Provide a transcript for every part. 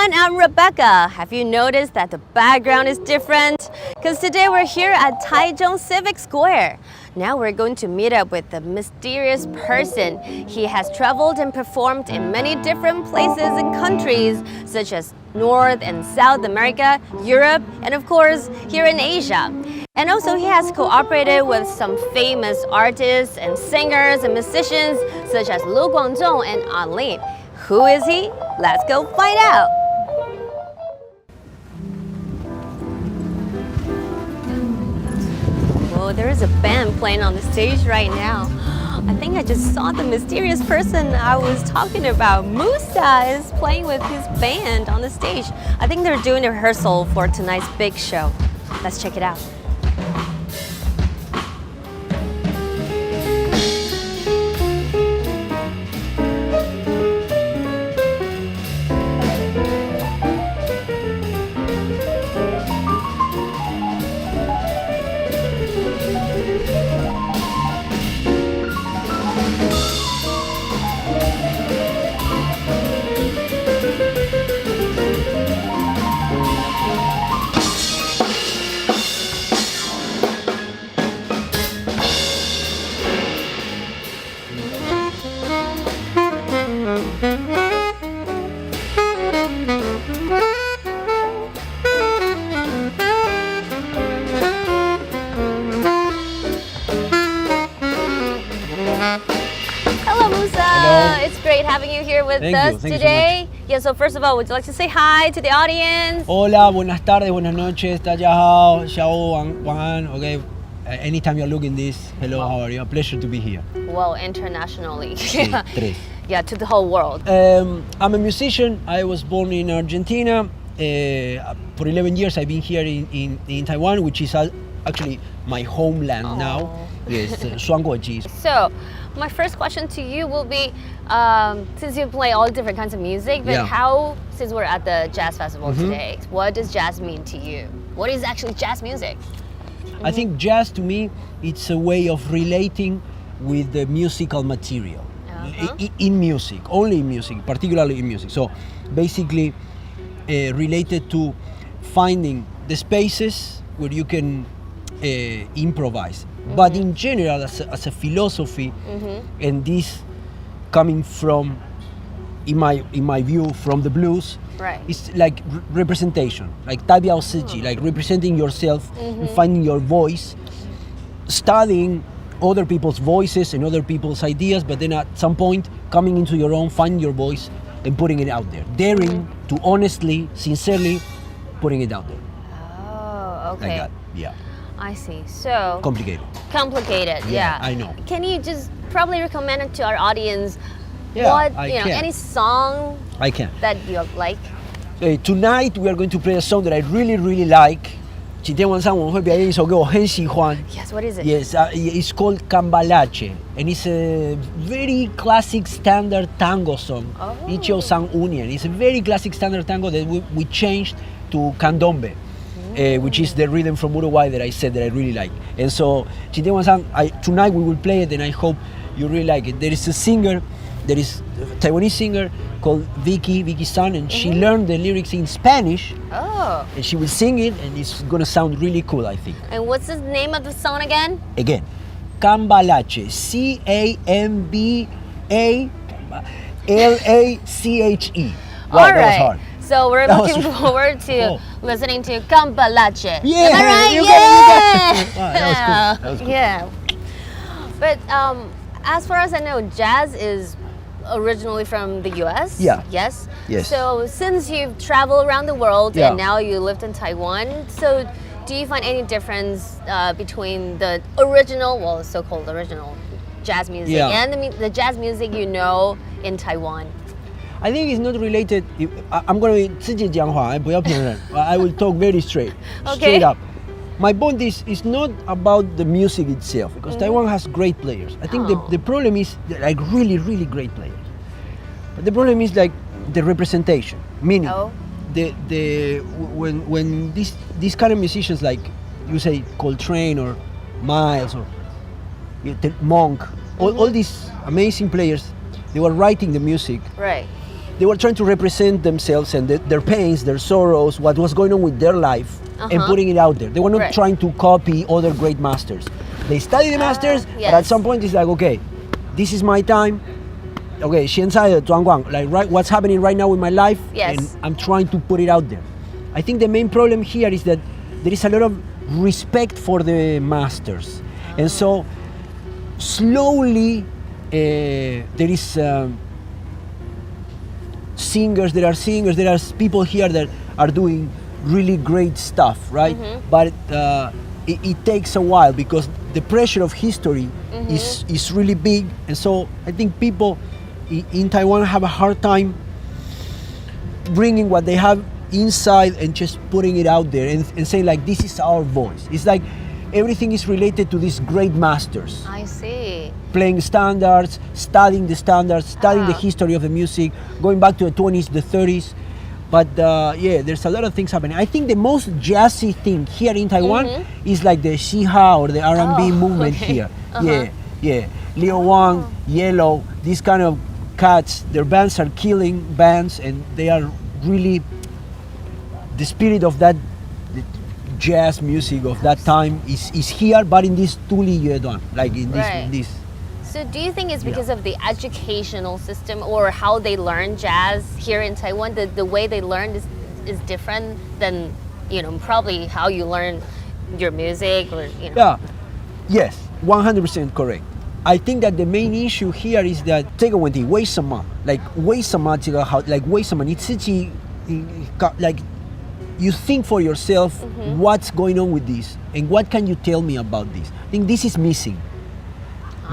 everyone, I'm Rebecca. Have you noticed that the background is different? Because today we're here at Taichung Civic Square. Now we're going to meet up with a mysterious person. He has traveled and performed in many different places and countries, such as North and South America, Europe, and of course, here in Asia. And also he has cooperated with some famous artists and singers and musicians, such as Lu Guangzhong and An Lin. Who is he? Let's go find out. Whoa, there is a band playing on the stage right now. I think I just saw the mysterious person I was talking about. Musa is playing with his band on the stage. I think they're doing a rehearsal for tonight's big show. Let's check it out. Hello, Musa. Hello. It's great having you here with Thank us you. Thank you so today. Yeah, so first of all, would you like to say hi to the audience? Hola, buenas tardes, buenas noches, 大家好, xiao,晚安, okay? Anytime you're looking this, hello, how are you? A pleasure to be here. Well, internationally. Sí, tres. Yeah, to the whole world. I'm a musician. I was born in Argentina. For 11 years, I've been here in Taiwan, which is actually my homeland now. Yes, 双国籍. So, my first question to you will be, since you play all different kinds of music, but Yeah. since we're at the jazz festival today, what does jazz mean to you? What is actually jazz music? I think jazz to me, it's a way of relating with the musical material. In music, only in music, particularly in music. So basically related to finding the spaces where you can improvise. But in general, as a philosophy, and this coming from, in my view, from the blues, Right. it's like representation, like 代表自己, like representing yourself and finding your voice, studying other people's voices and other people's ideas, but then at some point coming into your own, finding your voice and putting it out there, daring to honestly, sincerely putting it out there. Oh, okay. Like that, yeah. I see. So complicated, yeah. I know. Can you just probably recommend it to our audience? Yeah, what I can. any song I can. that you like? Tonight we are going to play a song that I really, really like. 今天晚上我们会表演一首歌我很喜欢. Yes, what is it? Yes, it's called Cambalache, and it's a very classic standard tango song. 1935年. It's a very classic standard tango that we changed to candombe, which is the rhythm from Uruguay that I said that I really like. And so, 今天晚上, tonight we will play it, and I hope you really like it. There is a singer, there is a Taiwanese singer called Vicky Sun, and she learned the lyrics in Spanish. Oh. And she will sing it, and it's gonna sound really cool, I think. And what's the name of the song again? Again, Cambalache, Cambalache. Wow, All that was right. hard. So we're That looking was- forward to listening to Cambalache. Yeah, Am I right? you Yeah. got it. Wow, that was cool. That was cool. Yeah. But as far as I know, jazz is originally from the US? Yeah. Yes? Yes. So since you've traveled around the world Yeah. and now you lived in Taiwan, so do you find any difference between the original, well, so-called original jazz music and the jazz music you know in Taiwan? I think it's not related. I'm going to 直接讲话, 不要骗人. I will talk very straight up. My point is not about the music itself, because Taiwan has great players. I think the problem is like really, really great players. But the problem is like the representation, meaning when these kind of musicians, like you say Coltrane or Miles or Monk, all these amazing players, they were writing the music. Right. they were trying to represent themselves and their pains, their sorrows, what was going on with their life, and putting it out there. They were not trying to copy other great masters. They studied the masters, but at some point it's like, okay, this is my time. Okay, 现在的状况, like right, what's happening right now in my life, and I'm trying to put it out there. I think the main problem here is that there is a lot of respect for the masters, and so slowly there is singers. There are people here that are doing really great stuff, right? But it takes a while because the pressure of history is really big, and so I think people in Taiwan have a hard time bringing what they have inside and just putting it out there and saying like, this is our voice. It's like everything is related to these great masters. I see. Playing standards, studying the standards, studying the history of the music, going back to the 20s, the 30s. But yeah, there's a lot of things happening. I think the most jazzy thing here in Taiwan is like the Xiha or the R&B movement here. Yeah. Leo Wang, Yellow, these kind of cats, their bands are killing bands, and they are really the spirit of that jazz music of that time is here, but in this Tuli Yuedon, like in this. So do you think it's because of the educational system or how they learn jazz here in Taiwan? The way they learn is different than, probably how you learn your music or, Yeah, yes, 100% correct. I think that the main issue here is that 这个问题为什么 like 为什么这个好 like 为什么你自己 like you think for yourself what's going on with this and what can you tell me about this? I think this is missing.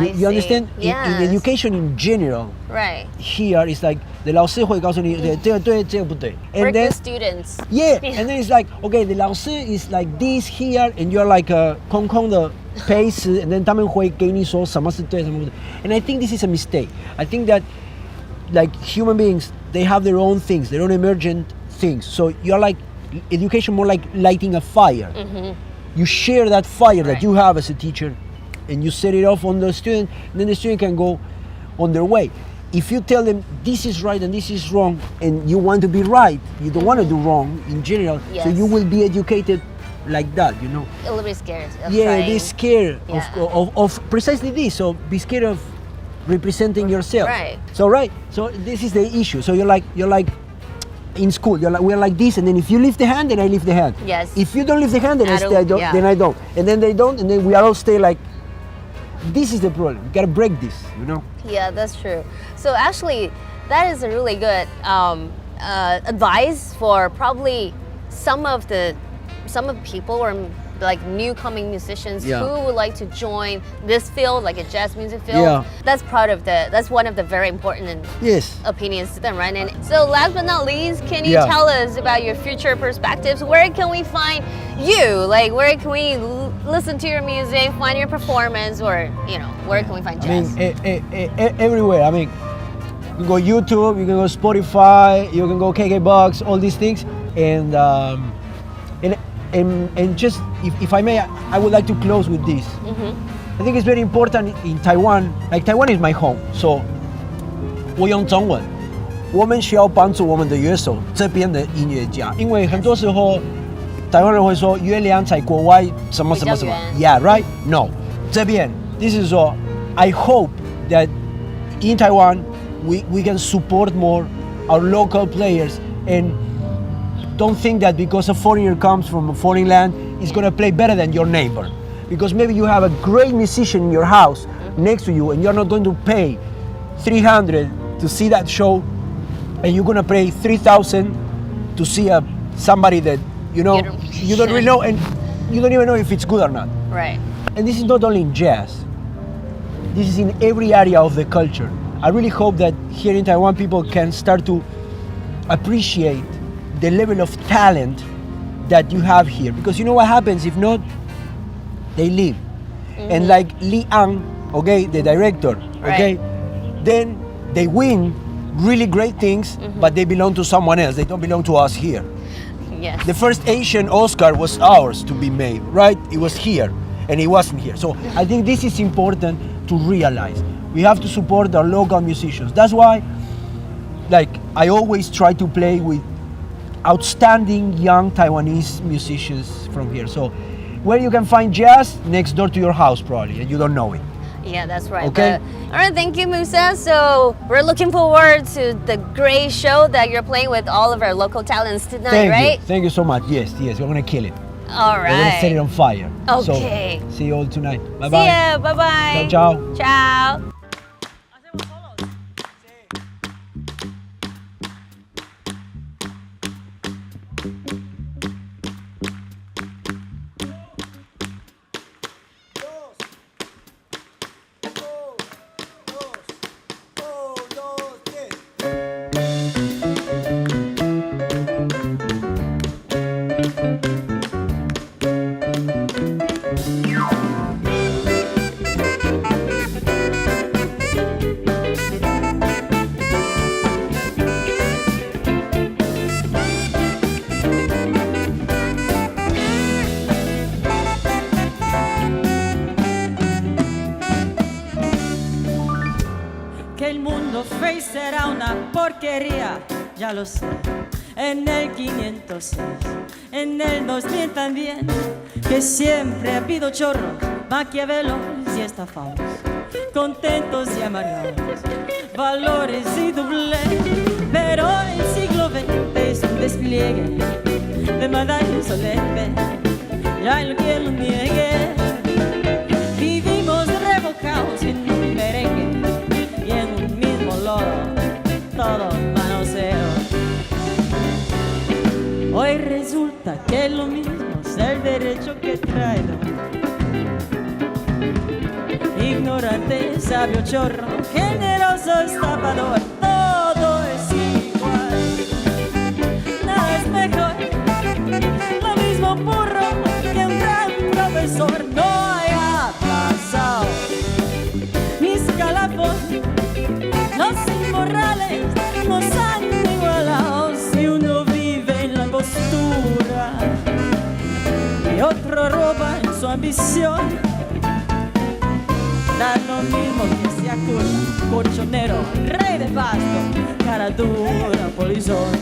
You understand? Yes. In education in general, right. Here is like the 老师会告诉你这个对这个不对 and Work then with students. yeah and then it's like okay the 老师 is like this here and you're like a 空空的 pace and then 他们会给你说什么是对什么不对 and I think this is a mistake. I think that like human beings they have their own things, their own emergent things, so you're like education more like lighting a fire. You share that fire that you have as a teacher and you set it off on the student, and then the student can go on their way. If you tell them this is right and this is wrong, and you want to be right, you don't want to do wrong in general, so you will be educated like that, A little bit scared of Yeah, trying. be scared of precisely this. So be scared of representing yourself. Right. So this is the issue. So you're like in school, we're like this, and then if you lift the hand, then I lift the hand. Yes. If you don't lift the hand, then yeah. then I don't. And then they don't, and then we all stay like, this is the problem. We gotta break this, Yeah, that's true. So actually, that is a really good advice for probably some of people or like new coming musicians who would like to join this field, like a jazz music field. Yeah. That's one of the very important opinions to them, right? And so last but not least, can you tell us about your future perspectives? Where can we find you? Like where can we listen to your music, find your performance, or where can we find jazz? I mean, everywhere. I mean, you can go YouTube, you can go Spotify, you can go KKBox, all these things, and just if I may, I would like to close with this. I think it's very important in Taiwan. Like Taiwan is my home, so 我用中文。我们需要帮助我们的乐手这边的音乐家，因为很多时候台湾人会说月亮在国外什么什么什么 ，Yeah, right? No， 这边 this is so. I hope that in Taiwan we can support more our local players and don't think that because a foreigner comes from a foreign land, he's going to play better than your neighbor. Because maybe you have a great musician in your house next to you and you're not going to pay $300 to see that show, and you're going to pay $3,000 to see somebody that, you don't really know, and you don't even know if it's good or not. Right. And this is not only in jazz. This is in every area of the culture. I really hope that here in Taiwan people can start to appreciate the level of talent that you have here, because you know what happens if not, they leave. And like Li Ang, okay, the director, okay, then they win really great things, but they belong to someone else. They don't belong to us here. Yes. The first Asian Oscar was ours to be made, right? It was here, and it wasn't here. So I think this is important to realize. We have to support our local musicians. That's why like I always try to play with outstanding young Taiwanese musicians from here. So where you can find jazz, next door to your house probably, and you don't know it. Yeah, that's right. Okay. All right, thank you, Musa. So we're looking forward to the great show that you're playing with all of our local talents tonight, right? Thank you so much. Yes, we're gonna kill it. All We're gonna set it right. on fire. Okay. So, see you all tonight. Bye See bye. ya. Bye-bye. Ciao, ciao. Ciao. Que el mundo fake será una porquería, ya lo sé. En el 506, en el 2000 también, que siempre ha habido chorros, maquiavelos y estafados, contentos y amargados, valores y doble. Pero el siglo XX es un despliegue de maldad insolente, ya el que lo niegue. Vivimos revocados en un merengue y en un mismo lodo, todos manoseos. Hoy resulta que lo mismo es el derecho que traigo. Ignorante, sabio, chorro, generoso, estafador, todo es igual. Nada es mejor, lo mismo burro que un gran profesor. No haya pasado mis calafos, los inmorales nos han igualado. Si uno vive en la postura y otro roba en su ambición, da lo mismo que sea cura, colchonero, rey de pasto, cara dura, polizón.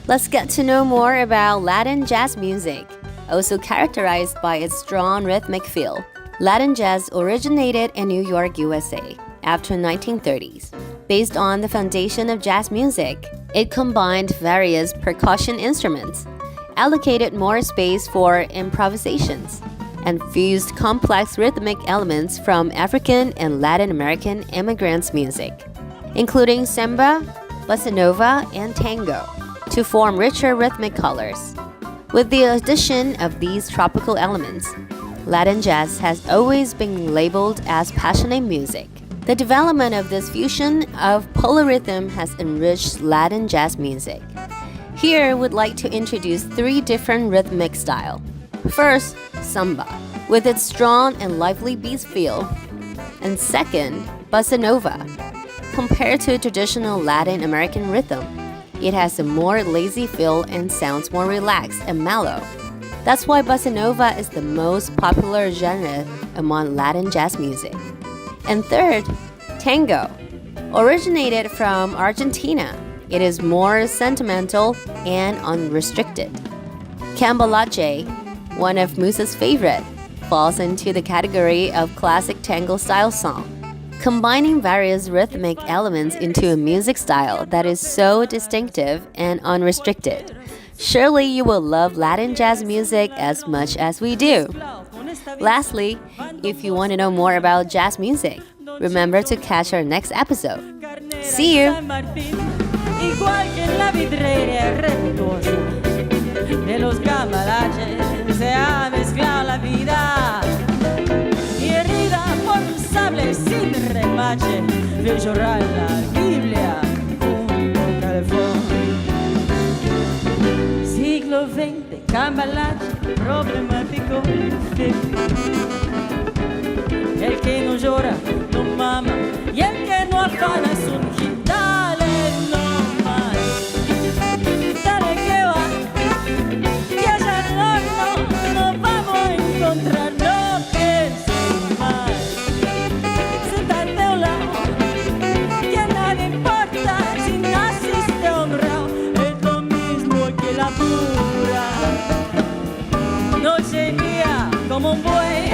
Let's get to know more about Latin jazz music, also characterized by its strong rhythmic feel. Latin jazz originated in New York, USA, after 1930s. Based on the foundation of jazz music, it combined various percussion instruments, allocated more space for improvisations, and fused complex rhythmic elements from African and Latin American immigrants' music, including samba, bossa nova, and tango, to form richer rhythmic colors. With the addition of these tropical elements, Latin jazz has always been labeled as passionate music. The development of this fusion of polyrhythm has enriched Latin jazz music. Here, we'd like to introduce three different rhythmic styles. First, samba, with its strong and lively beat feel. And second, bossa nova. Compared to traditional Latin American rhythm, it has a more lazy feel and sounds more relaxed and mellow. That's why bossa nova is the most popular genre among Latin jazz music. And third, tango. Originated from Argentina, it is more sentimental and unrestricted. Cambalache, one of Musa's favorite, falls into the category of classic tango-style song, combining various rhythmic elements into a music style that is so distinctive and unrestricted. Surely you will love Latin jazz music as much as we do. Lastly, if you want to know more about jazz music, remember to catch our next episode. See you! Igual que en la vidriera respetuosa de los cambalaches se ha mezclado la vida, y herida por un sable sin remache vio llorar la Biblia junto a Calefón. Siglo XX, cambalache problemático, el que no llora no mama y el que no afana es un hit. Dale no más, dale que va, que allá no nos vamos a encontrar. No pienses más, sentate a un lado, que a nadie importa si nace como un buey,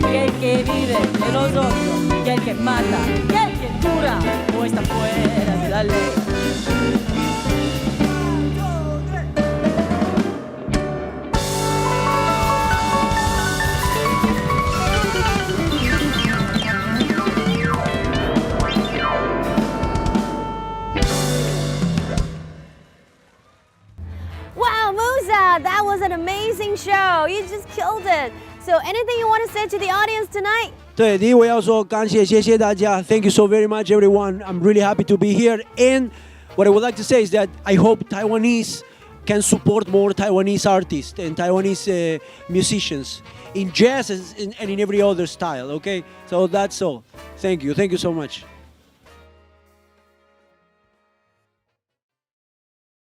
que el que vive de los otros, que el que mata, que el que cura o está fuera de la ley. Wow, Musa, that was an amazing show. You just killed it. So anything you want to say to the audience tonight? 对，第一我要说感谢，谢谢大家。Thank you so very much, everyone. I'm really happy to be here. And what I would like to say is that I hope Taiwanese can support more Taiwanese artists and Taiwanese musicians in jazz and in every other style. Okay, so that's all. Thank you so much.